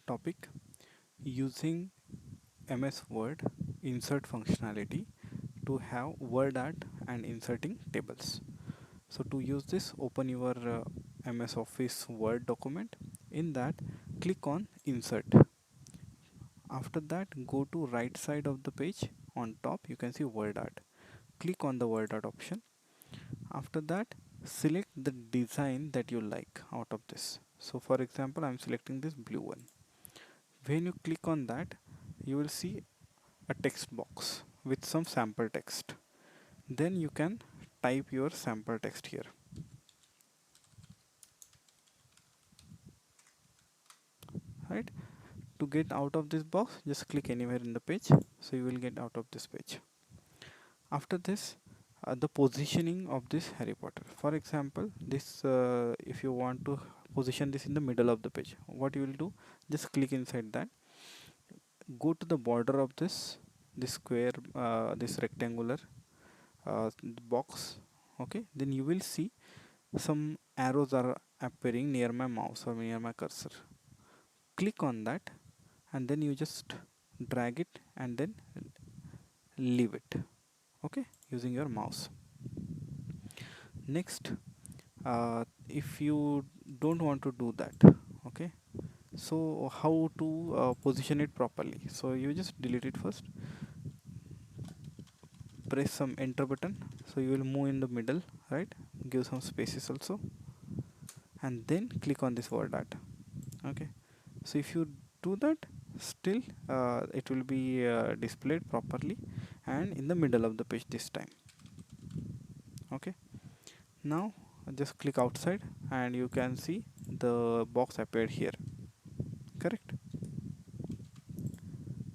topic using MS Word insert functionality to have word art and inserting tables. So to use this, open your MS Office Word document. In that, click on insert. After that, go to right side of the page. On top you can see word art. Click on the word art option. After that, select the design that you like out of this. So for example, I'm selecting this blue one. When you click on that, you will see a text box with some sample text. Then you can type your sample text here, right? To get out of this box, just click anywhere in the page, so you will get out of this page. After this, the positioning of this Harry Potter. For example, this if you want to position this in the middle of the page, what you will do, just click inside that, go to the border of this square, this rectangular box. Okay, then you will see some arrows are appearing near my mouse or near my cursor. Click on that and then you just drag it and then leave it, okay, using your mouse. Next, if you don't want to do that, okay, so how to position it properly? So you just delete it first, press some enter button, so you will move in the middle, right? Give some spaces also, and then click on this word art. Okay, so if you do that, still it will be displayed properly and in the middle of the page this time. Okay, now just click outside and you can see the box appeared here, correct?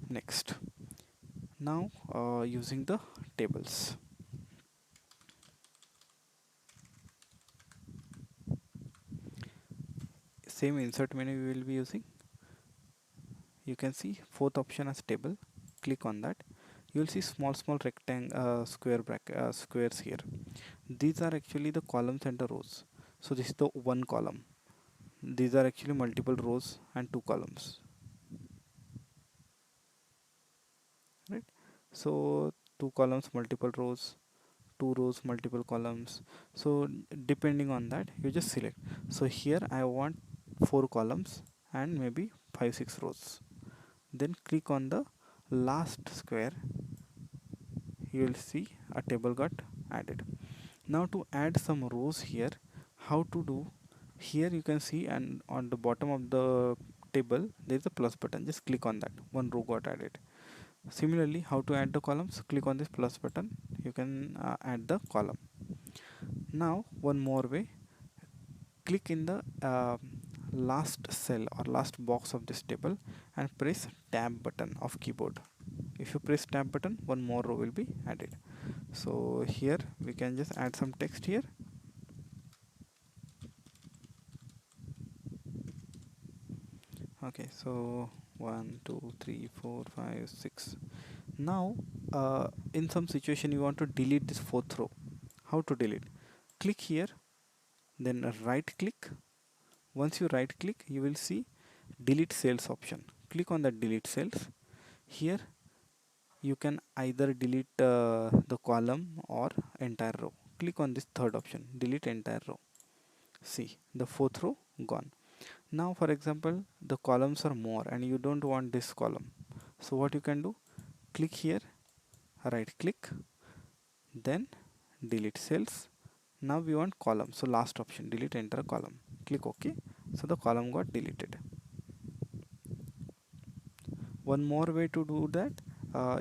Next, now using the tables, same insert menu we will be using. You can see fourth option as table. Click on that. You will see small rectangle, squares here. These are actually the columns and the rows. So this is the one column. These are actually multiple rows and two columns, right? So two columns, multiple rows, two rows, multiple columns. So depending on that, you just select. So here I want four columns and maybe 5 6 rows. Then click on the last square, you will see a table got added. Now to add some rows here, how to do? Here you can see, and on the bottom of the table there is a plus button, just click on that, one row got added. Similarly, how to add the columns? Click on this plus button, you can add the column. Now one more way, click in the last cell or last box of this table and press tab button of keyboard. If you press tab button, one more row will be added. So here we can just add some text here. Okay, so 1 2 3 4 5 6. Now in some situation you want to delete this fourth row. How to delete? Click here, then right click. Once you right click, you will see delete cells option. Click on that delete cells. Here you can either delete the column or entire row. Click on this third option, delete entire row. See, the fourth row gone. Now for example, the columns are more and you don't want this column, so what you can do, click here, right click, then delete cells. Now we want column, so last option, delete entire column. Click OK, so the column got deleted. One more way to do that,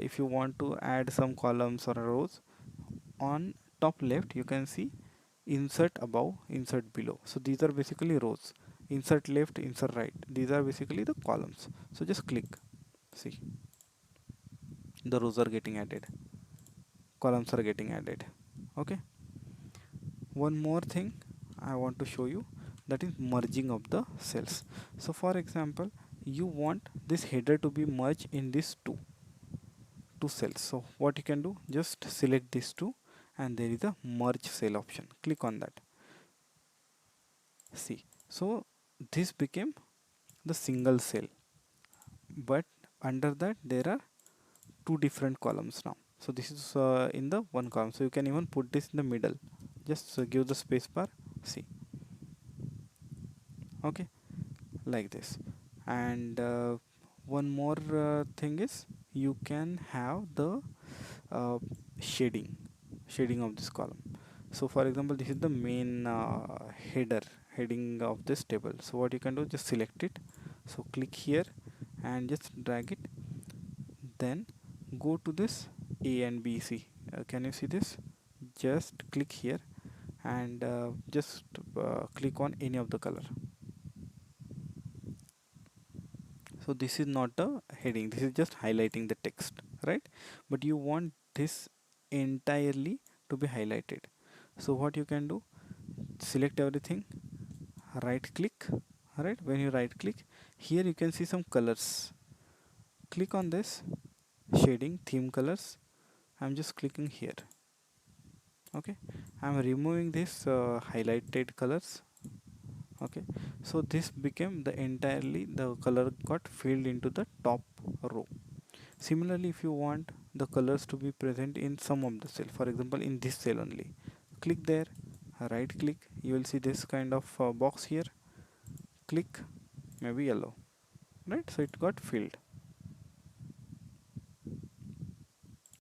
if you want to add some columns or rows, on top left you can see insert above, insert below. So these are basically rows. Insert left, insert right, these are basically the columns. So just click, see, the rows are getting added, columns are getting added. Okay, one more thing I want to show you, that is merging of the cells. So for example, you want this header to be merged in these two cells. So what you can do, just select these two and there is a merge cell option, click on that. See, so this became the single cell. but under that there are two different columns now. So this is in the one column, so you can even put this in the middle. Just give the space bar, see. Okay, like this. And one more thing is, you can have the uh, shading shading of this column. So for example, this is the main heading of this table. So what you can do, just select it. So click here and just drag it, then go to this A and B. C, can you see this? Just click here and just click on any of the color. So this is not a heading, this is just highlighting the text, right? But you want this entirely to be highlighted. So what you can do, select everything, right click. Alright, when you right click, here you can see some colors. Click on this shading theme colors. I'm just clicking here. Okay, I'm removing this highlighted colors. Okay, so this became the entirely, the color got filled into the top row. Similarly, if you want the colors to be present in some of the cell, for example in this cell only, click there, right click, you will see this kind of box here. Click maybe yellow, right? So it got filled.